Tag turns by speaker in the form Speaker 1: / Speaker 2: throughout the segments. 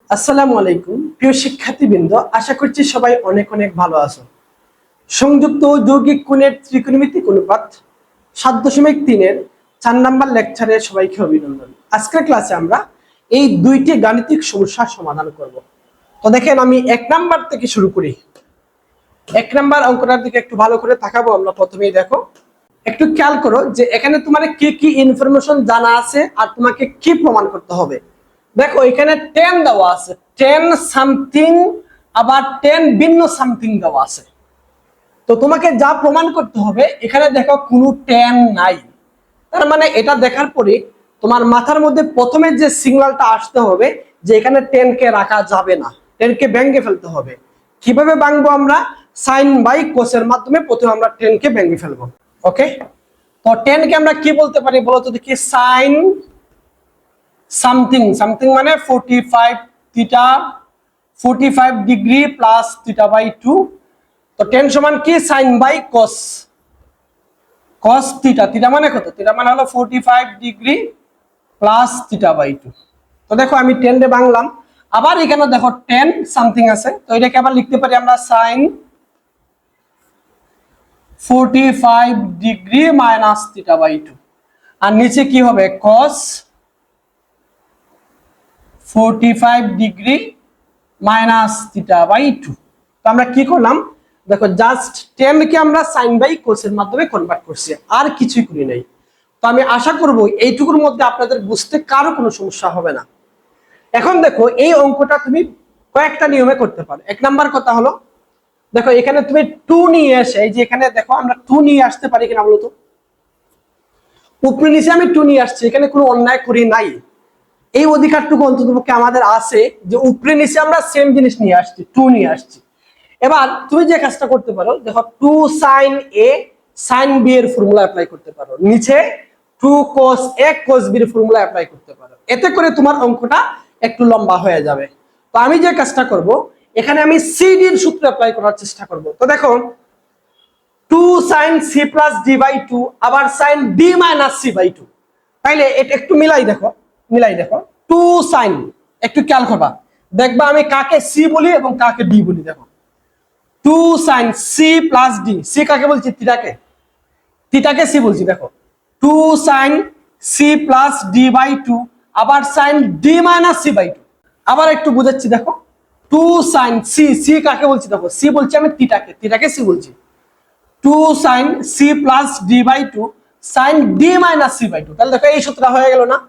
Speaker 1: আসসালামু আলাইকুম প্রিয় শিক্ষার্থীবৃন্দ, আশা করছি সবাই অনেক অনেক ভালো আছো। সংযুক্ত যৌগিক কোণের ত্রিকোণমিতিক অনুপাত 7.3 4 নাম্বার লেকচারে সবাইকে অভিনন্দন। আজকের ক্লাসে আমরা এই দুইটি গাণিতিক সমস্যার সমাধান করব। তো দেখেন, আমি 1 নাম্বার থেকে শুরু করি। 1 নাম্বার অঙ্কটার দিকে একটু ভালো করে তাকাবো আমরা। প্রথমেই দেখো, একটু খেয়াল করো যে এখানে তোমার কি কি ইনফরমেশন জানা আছে আর তোমাকে কি প্রমাণ করতে হবে। দেখো, এখানে 10 দেওয়া আছে, 10 সামথিং, আবার 10 ভিন্ন সামথিং দেওয়া আছে। তো তোমাকে যা প্রমাণ করতে হবে, এখানে দেখো কোনো 10 নাই। তার মানে এটা দেখার পরে তোমার মাথার মধ্যে প্রথমে যে সিগন্যালটা আসতে হবে যে এখানে 10 কে রাখা যাবে না, 10 কে ভেঙে ফেলতে হবে। কিভাবে ভাঙবো আমরা? সাইন বাই কোসের মাধ্যমে প্রথমে আমরা 10 কে ভেঙে ফেলবো। ওকে, তো 10 কে আমরা কি বলতে পারি বলো তো দেখি? সাইন সামথিং, সামথিং মানে 45 theta, 45 degree plus theta by 2। তো 10 সমান কি? Sine by cos, cos theta. Theta মানে কত? থিটা মানে হলো 45 ডিগ্রি প্লাস থিটা বাই 2। তো দেখো, আমি 10 রে ভাঙলাম। আবার এখানে দেখো 10 সামথিং আছে, তো এটাকে আবার লিখতে পারি আমরা sine 45 degree minus theta by 2। আর নিচে কি হবে? Cos 45 degree minus theta by 2। তো আমরা কি করলাম দেখো, জাস্ট 10 কে আমরা সাইন বাই কোসের মাধ্যমে কনভার্ট করছি, আর কিছুই করি নাই। তো আমি আশা করব এইটুকুর মধ্যে আপনাদের বুঝতে কারো কোনো সমস্যা হবে না। এখন দেখো, এই অঙ্কটা তুমি কয়েকটা নিয়মে করতে পারো। 1 নাম্বার কথা হলো, দেখো এখানে তুমি 2 নিয়ে এসে, এই যে এখানে দেখো আমরা 2 নিয়ে আসতে পারি কিনা বলো তো? উপরে নিচে আমি 2 নিয়ে আসছি, এখানে কোনো অন্যায় করি নাই। এই অধিকারটুকু অন্ততপক্ষে আমাদের আছে যে উপরে নিচে আমরা সেম জিনিস নিয়ে আসছি, 2 নিয়ে আসছি। এবার তুমি যে কাজটা করতে পারো, দেখো 2 সাইন এ সাইন বি এর ফর্মুলা অ্যাপ্লাই করতে পারো, নিচে 2 cos a cos b এর ফর্মুলা অ্যাপ্লাই করতে পারো। এতে করে তোমার অঙ্কটা একটু লম্বা হয়ে যাবে। তো আমি যে কাজটা করব, এখানে আমি সিডি এর সূত্র অ্যাপ্লাই করার চেষ্টা করব। তো দেখো, 2 sin c plus d by 2 আবার sin d minus c by 2। তাইলে এটা একটু মিলাই দেখো, মিলাই দেখো। 2 sin, একটু খেয়াল করবা, দেখবা আমি কাকে সি বলি এবং কাকে ডি বলি। দেখো 2 sin c plus d, C কাকে বলছি? থিটাকে, থিটাকে সি বলছি। দেখো 2 sin c plus d by 2 আবার sin d minus c by 2। আবার একটু বুঝাচ্ছি, দেখো 2 sin c, সি কাকে বলছি? দেখো সি বলছি আমি থিটাকে, থিটাকে সি বলছি। 2 sin c plus d by 2 sin d minus c by 2। তাহলে দেখো এই সূত্রটা হয়ে গেল না?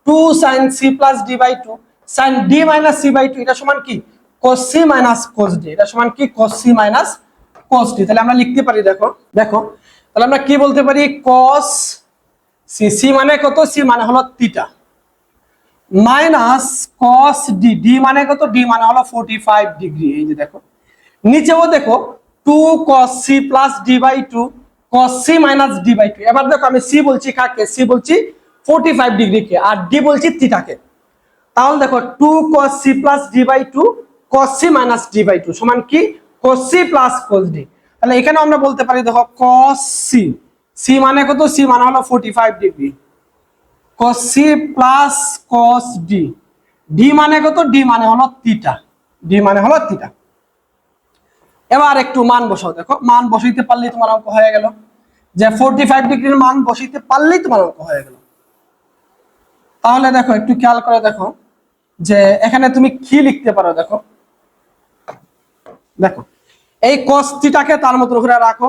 Speaker 1: 2 sin c plus d by 2 sin d minus c by 2, এটা সমান কি? cos c minus cos d। এটা সমান কি? cos c minus cos d। তাহলে আমরা লিখতে পারি, দেখো দেখো তাহলে আমরা কি বলতে পারি? cos c, c মানে কত? c মানে হলো theta, minus cos d, d মানে কত? d মানে হলো 45 ডিগ্রি। এই যে দেখো, নিচেও দেখো 2 cos c plus d by 2 cos c minus d by 2। এবার দেখো, আমি c বলছি কাকে? c বলছি 45 ডিগ্রি কে, আর d বলছি থিটাকে। তাহলে দেখো 2 cos c plus d by 2 cos c minus d by 2 সমান কি? cos c plus cos d। তাহলে এখানে আমরা বলতে পারি, দেখো cos c, c মানে কত? c মানে হলো 45 degree, cos c plus cos d, d মানে কত? d মানে হলো থিটা, d মানে হলো থিটা। এবার একটু মান বসাও। দেখো মান বসাইতে পারলেই তোমার অঙ্ক হয়ে গেল, যে 45 ডিগ্রির মান বসাইতে পারলেই তোমার অঙ্ক হয়ে গেল। তাহলে দেখো একটু খেয়াল করে দেখো যে এখানে তুমি কি লিখতে পারো। দেখো দেখো এই cos থিটাকে তার মতো করে রাখো,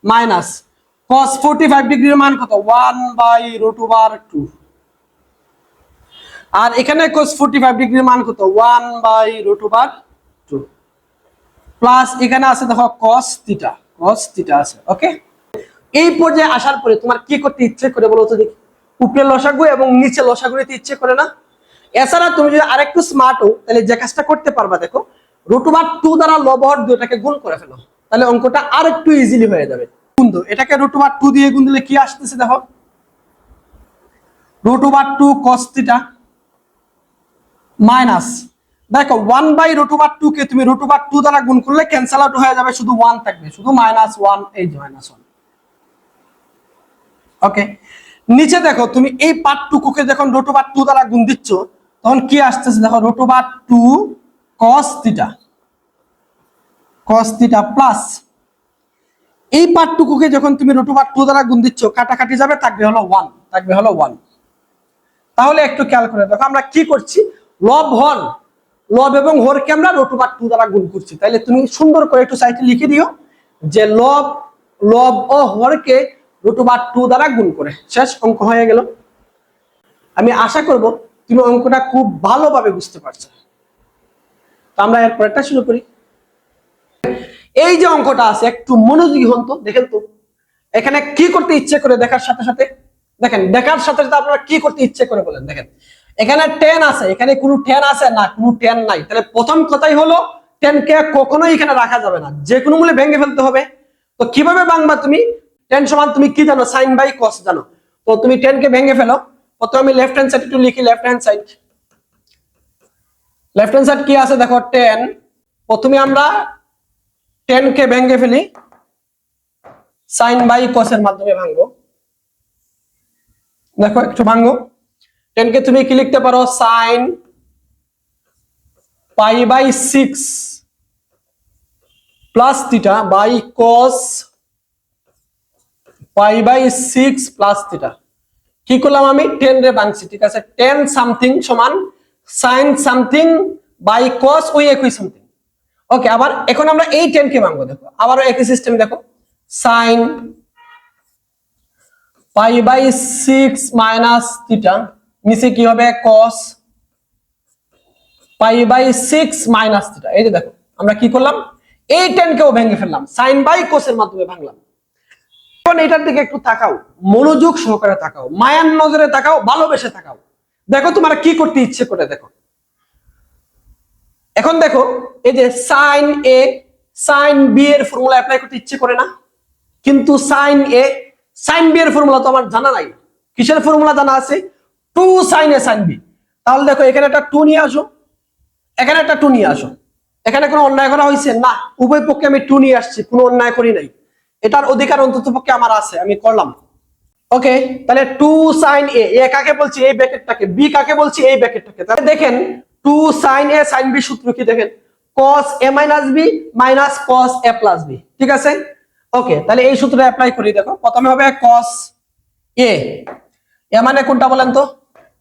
Speaker 1: মাইনাস cos 45 ডিগ্রির মান কত? 1/√2। আর এখানে cos 45 ডিগ্রির মান কত? 1/√2 প্লাস এখানে আছে দেখো cos থিটা, cos থিটা আছে। ওকে, এই পর্যায়ে আসার পরে তোমার কি করতে ইচ্ছে করে বলো তো দেখি? উপরে লসাগু এবং নিচে লসাগু নিতে ইচ্ছে করে না? এছাড়া তুমি যদি আরেকটু স্মার্ট হও, তাহলে যে কাজটা করতে পারবা, দেখো √2 দ্বারা লবহর দুটাকে গুণ করে ফেলো, তাহলে অঙ্কটা আর একটু ইজিলি হয়ে যাবে। গুণ দাও, এটাকে √2 দিয়ে গুণ দিলে কি আসতেছে? দেখো √2 cos থিটা মাইনাস, দেখো 1/√2 কে তুমি √2 দ্বারা গুণ করলে ক্যান্সেল আউট হয়ে যাবে, শুধু 1 থাকবে, শুধু -1, এই যে -1। ওকে, নিচে দেখো তুমি এই পার্টটুকুকে যখন √2 দ্বারা গুণ দিচ্ছ, তখন কি আসতেছে দেখো √2 cos থিটা প্লাস এই পার্টটুকুকে যখন তুমি √2 দ্বারা গুণ দিচ্ছ কাটাকাটি যাবে, থাকবে হলো 1 তাহলে একটু খেয়াল করে দেখো আমরা কি করছি, লব এবং হরকে আমরা √2 দ্বারা গুণ করছি। তাইলে তুমি সুন্দর করে একটু সাইডে লিখে দিও যে লব ও হরকে √2 দ্বারা গুণ করে, শেষ, অঙ্ক হয়ে গেল। আমি আশা করব তুমি অঙ্কটা খুব ভালোভাবে বুঝতে পারছো। তো আমরা এরপরটা শুরু করি। এই যে অঙ্কটা আছে একটু মনোযোগী হন তো, দেখেন তো এখানে কি করতে ইচ্ছে করে, দেখার সাথে সাথে আপনারা কি করতে ইচ্ছে করে বলেন। দেখেন এখানে 10 আছে, এখানে কোনো 10 আছে না, কোনো 10 নাই। তাহলে প্রথম কথাই হলো 10 কে কখনোই এখানে রাখা যাবে না, যে কোনো মূলে ভেঙে ফেলতে হবে। তো কিভাবে ভাঙবা তুমি? 10 সমান তুমি কি জানো, সাইন বাই কস জানো। তো তুমি 10 কে ভেঙে ফেলো। প্রথমে আমি লেফট হ্যান্ড সাইড একটু লিখি, লেফট হ্যান্ড সাইড কি আছে দেখো 10। প্রথমে আমরা 10 কে ভেঙে ফেলি, সাইন বাই কসের মাধ্যমে ভাঙবো। দেখো একটু ভাঙো। 10 কে তুমি কি লিখতে পারো, sine π/6 plus theta by cos π/6 plus theta. কি করলাম আমি, 10 রে ভাঙছি, ঠিক আছে। 10 সামথিং সমান সাইন সামথিং বাই কস ওই একই সামথিং। ওকে, আবার এখন আমরা এই 10 কে ভাঙবো। দেখো আবারও একই সিস্টেম, দেখো সাইন π/6 মাইনাস থিটা, নিচে কি হবে cos π/6 মাইনাস থিটা। এই যে দেখো আমরা কি করলাম, এই 10 কেও ভেঙে ফেললাম, সাইন বাই cos এর মাধ্যমে ভাঙলাম। এখন এটার দিকে একটু তাকাও, মনোযোগ সহকারে তাকাও, মায়ার নজরে তাকাও, ভালোবেসে তাকাও। দেখো তোমার কি করতে ইচ্ছে করে, দেখো এখন দেখো এই যে সাইন এ সাইন বি এর ফর্মুলা অ্যাপ্লাই করতে ইচ্ছে করে না, কিন্তু সাইন এ সাইন বি এর ফর্মুলা তো আমার জানা নাই। কিসের ফর্মুলা জানা আছে, 2 সাইন এ সাইন বি। তাহলে দেখো এখানে একটা 2 নিয়ে আসো, এখানে একটা 2 নিয়ে আসো। এখানে কোনো অন্যায় করা হয়েছে না, উভয় পক্ষে আমি 2 নিয়ে আসছি, কোনো অন্যায় করি নাই। এটার অধিকার অন্তত পক্ষে আমার আছে, আমি করলাম। ওকে, তাহলে 2 সাইন এ কাকে বলছি, এই ব্র্যাকেটটাকে, বি কাকে বলছি, এই ব্র্যাকেটটাকে। তাহলে দেখেন 2 সাইন এ সাইন বি সূত্র কি, দেখেন cos a minus B minus cos a plus B, ঠিক আছে। ওকে, তাহলে এই সূত্রটা অ্যাপ্লাই করি। দেখো প্রথমে হবে cos a, এ মানে কোনটা বলেন তো,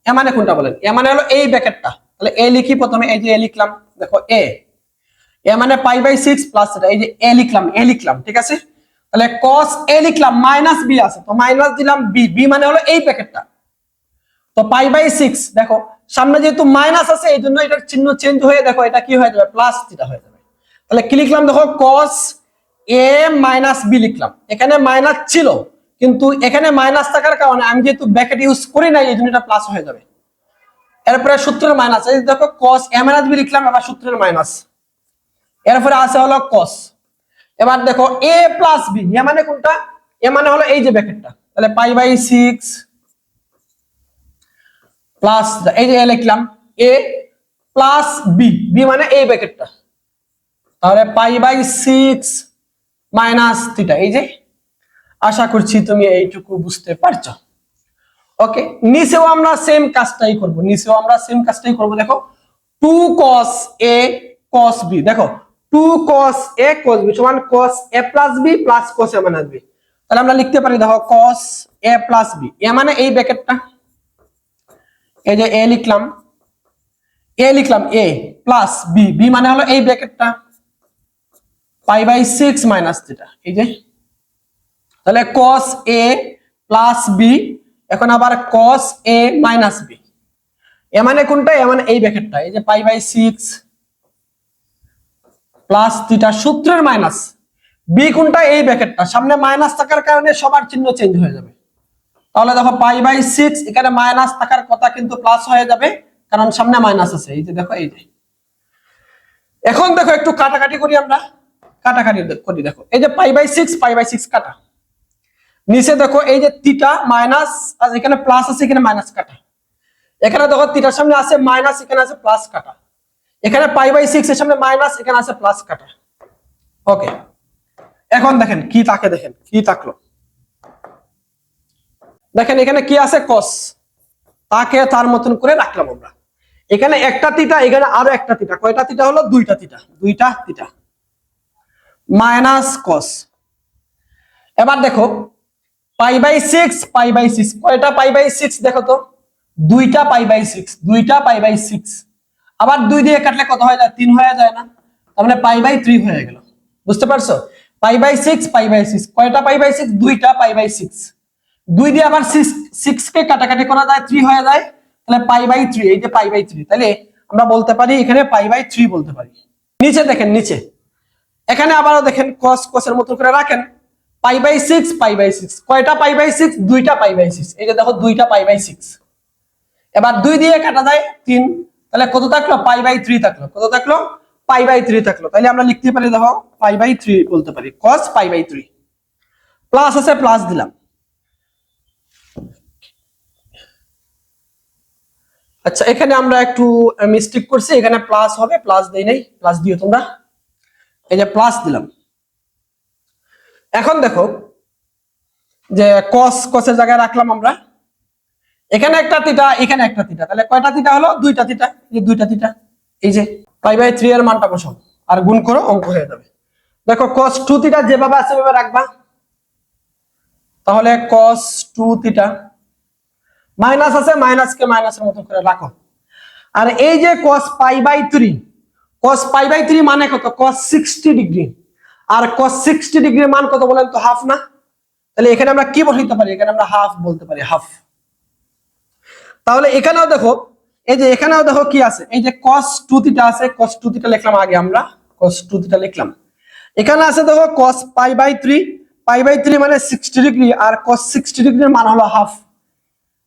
Speaker 1: এ মানে কোনটা বলেন, এ মানে হলো এই ব্র্যাকেটটা। তাহলে এ লিখি প্রথমে, এই যে এ লিখলাম, দেখো এ মানে π/6 প্লাস এটা, এই যে এ লিখলাম, ঠিক আছে। তাহলে cos a লিখলাম, মাইনাস বি আছে তো মাইনাস দিলাম, বি মানে হলো এই প্যাকেটটা। তো π/6, দেখো সামনে যেহেতু মাইনাস আছে এই জন্য এটার চিহ্ন চেঞ্জ হয়ে দেখো এটা কি হয়ে যাবে, প্লাস থিটা হয়ে যাবে। তাহলে কি লিখলাম দেখো, cos a মাইনাস বি লিখলাম। এখানে মাইনাস ছিল কিন্তু এখানে মাইনাস থাকার কারণে আমি যেহেতু ব্র্যাকেট ইউজ করি নাই এই জন্য এটা প্লাস হয়ে যাবে। এরপরে সূত্রের মাইনাস, এই দেখো cos a মাইনাস বি লিখলাম, এবার সূত্রের মাইনাস, এরপরে আছে হলো cos। এবার দেখো a প্লাস বি, এ মানে কোনটা, এ মানে হলো এই যে ব্র্যাকেটটা। তাহলে π/6 প্লাস, এই যে এ লিখলাম, a প্লাস বি মানে এই ব্র্যাকেটটা। তাহলে π/6 মাইনাস থিটা। এই যে, আশা করছি তুমি এইটুকু বুঝতে পারছো। ওকে, নিচেও আমরা সেম কাজটাই করব, দেখো 2 cos a cos b, দেখো 2 cos a cos b সমান cos a plus b plus cos a minus b। তাহলে আমরা লিখতে পারি দেখো cos a প্লাস b, এ মানে এই ব্র্যাকেটটা, এই যে a লিখলাম a প্লাস b মানে হলো এই ব্র্যাকেটটা, π/6 মাইনাস থিটা। এই যে তাহলে cos a প্লাস b, এখন আবার cos a মাইনাস b, এ মানে কোনটা, এ মানে এই ব্র্যাকেটটা, এই যে π/6 প্লাস থিটা, সূত্রের মাইনাস, বি কোনটা, এই ব্র্যাকেটটা, সামনে মাইনাস থাকার কারণে সবার চিহ্ন চেঞ্জ হয়ে যাবে। তাহলে দেখো π/6 এখানে মাইনাস থাকার কথা কিন্তু প্লাস হয়ে যাবে, কারণ সামনে মাইনাস আছে। এই যে দেখো, এই যে এখন দেখো একটু কাটাকাটি করি, আমরা কাটাকাটি করি। দেখো এই যে π/6 কাটা, নিচে দেখো এই যে থিটা মাইনাস, আর এখানে প্লাস আছে, এখানে মাইনাস কাটা। এখানে দেখো থিটার সামনে আছে মাইনাস, এখানে আছে প্লাস কাটা। এখানে π/6 এর সামনে মাইনাস, এখানে আছে প্লাস কাটা। ওকে, এখন দেখেন কি তাকলো, দেখেন এখানে কি আছে cos, তাকে তার মতন করে রাখলাম আমরা। এখানে একটা থিটা, এখানে আরো একটা থিটা, কয়টা থিটা হলো? দুইটা থিটা, দুইটা থিটা মাইনাস কস। এবার দেখো পাই বাই 6, পাই বাই 6, কয়টা পাই বাই 6 দেখো তো? দুইটা পাই বাই 6, দুইটা পাই বাই 6। আবার 2 দিয়ে কাটলে কত হয়ে যায়? 3 হয়ে যায় না? তার মানে পাই বাই 3 হয়ে গেল। বুঝতে পারছো? পাই বাই 6, পাই বাই 6, কয়টা পাই বাই 6? দুইটা পাই বাই 6। 2 দিয়ে আবার 6 কে কাটাকাটি করা যায়, 3 হয়ে যায়, তাহলে পাই বাই 3, এই যে পাই বাই 3, তাহলে আমরা বলতে পারি এখানে পাই বাই 3 বলতে পারি। নিচে দেখেন, নিচে এখানে আবারও দেখেন কস কসের মতো করে রাখেন, পাই বাই 6, পাই বাই 6, কয়টা পাই বাই 6? দুইটা পাই বাই 6, এই যে দেখো দুইটা পাই বাই 6। এবার 2 দিয়ে কাটা যায় 3, তাহলে কত থাকলো? পাই বাই 3 থাকলো। কত থাকলো? পাই বাই 3 থাকলো। তাহলে আমরা লিখতে পারি, দেখো পাই বাই 3 বলতে পারি, cos পাই বাই 3। প্লাস আছে, প্লাস দিলাম। আচ্ছা, এখানে আমরা একটু মিস্টেক করছি, এখানে প্লাস হবে, প্লাস দেই নাই, প্লাস দিও তোমরা। এই যে প্লাস দিলাম। এখন দেখো যে cos cosের জায়গায় রাখলাম আমরা, এখানে একটা থিটা, এখানে একটা থিটা, তাহলে কয়টা থিটা হলো? দুইটা থিটা, এই যে দুইটা থিটা। এই যে পাই বাই 3 এর মানটা বসাও আর গুণ করো, অঙ্ক হয়ে যাবে। দেখো cos 2 থিটা যেভাবে আছে সেভাবে রাখবা, তাহলে cos 2 থিটা, মাইনাস আছে, মাইনাসকে মাইনাসের মতো করে রাখো। আর এই যে cos pi by 3, cos pi by 3 মানে কত? cos 60 degree. আর cos 60 ডিগ্রির মান কত বলেন তো? হাফ না? তাহলে এখানে আমরা কি বলতে পারি? এখানে আমরা হাফ বলতে পারি, হাফ। তাহলে এখানেও দেখো, এই যে এখানেও দেখো কি আছে, এই যে cos 2 থিটা আছে, cos 2 থিটা লিখলাম আগে আমরা, cos 2 থিটা লিখলাম। এখানে আছে দেখো cos pi by 3, pi by 3 মানে 60 ডিগ্রি, আর cos 60 ডিগ্রির মান হলো হাফ।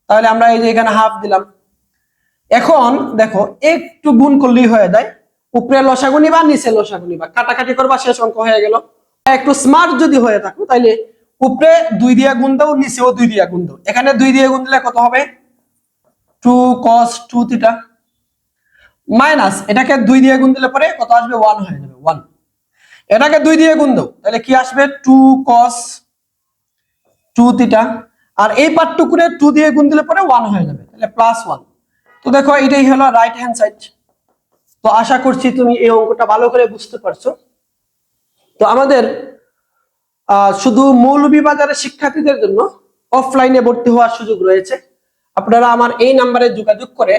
Speaker 1: তাহলে আমরা এই যে এখানে হাফ দিলাম। এখন দেখো একটু গুণ করলেই হয়ে যায়, উপরে লসাগু নিবা, নিচে লসাগু নিবা, কাটাকাটি করবা, শেষ অঙ্ক হয়ে গেল। একটু স্মার্ট যদি হয়ে থাকো তাইলে উপরে 2 দিয়ে গুণ দাও, নিচেও 2 দিয়ে গুণ দাও। এখানে 2 দিয়ে গুণ দিলে কত হবে? 2 cos 2 থিটা, মাইনাস এটাকে 2 দিয়ে গুণ দিলে পরে কত আসবে? 1 হয়ে যাবে, 1। এটাকে 2 দিয়ে গুণ দাও, তাহলে কি আসবে? 2 cos 2 থিটা, আর এই পার্টটুকুরে 2 দিয়ে গুণ দিলে পরে 1 হয়ে যাবে, তাহলে প্লাস 1। তো দেখো এটাই হলো রাইট হ্যান্ড সাইড। তো আশা করছি তুমি এই অঙ্কটা ভালো করে বুঝতে পারছো। তো আমাদের শুধু মৌলভীবাজারের শিক্ষার্থীদের জন্য অফলাইনে ভর্তি হওয়ার সুযোগ রয়েছে। আপনারা আমার এই নাম্বারে যোগাযোগ করে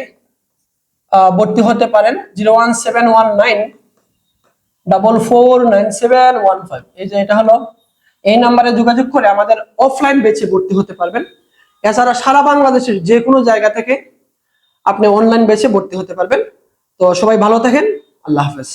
Speaker 1: ভর্তি হতে পারেন, 01719449715। এই যে এটা হলো, এই নাম্বারে যোগাযোগ করে আমাদের অফলাইন ব্যাচে ভর্তি হতে পারবেন। এছাড়া সারা বাংলাদেশের যে কোনো জায়গা থেকে আপনি অনলাইন ব্যাচে ভর্তি হতে পারবেন। তো সবাই ভালো থাকেন, আল্লাহ হাফেজ।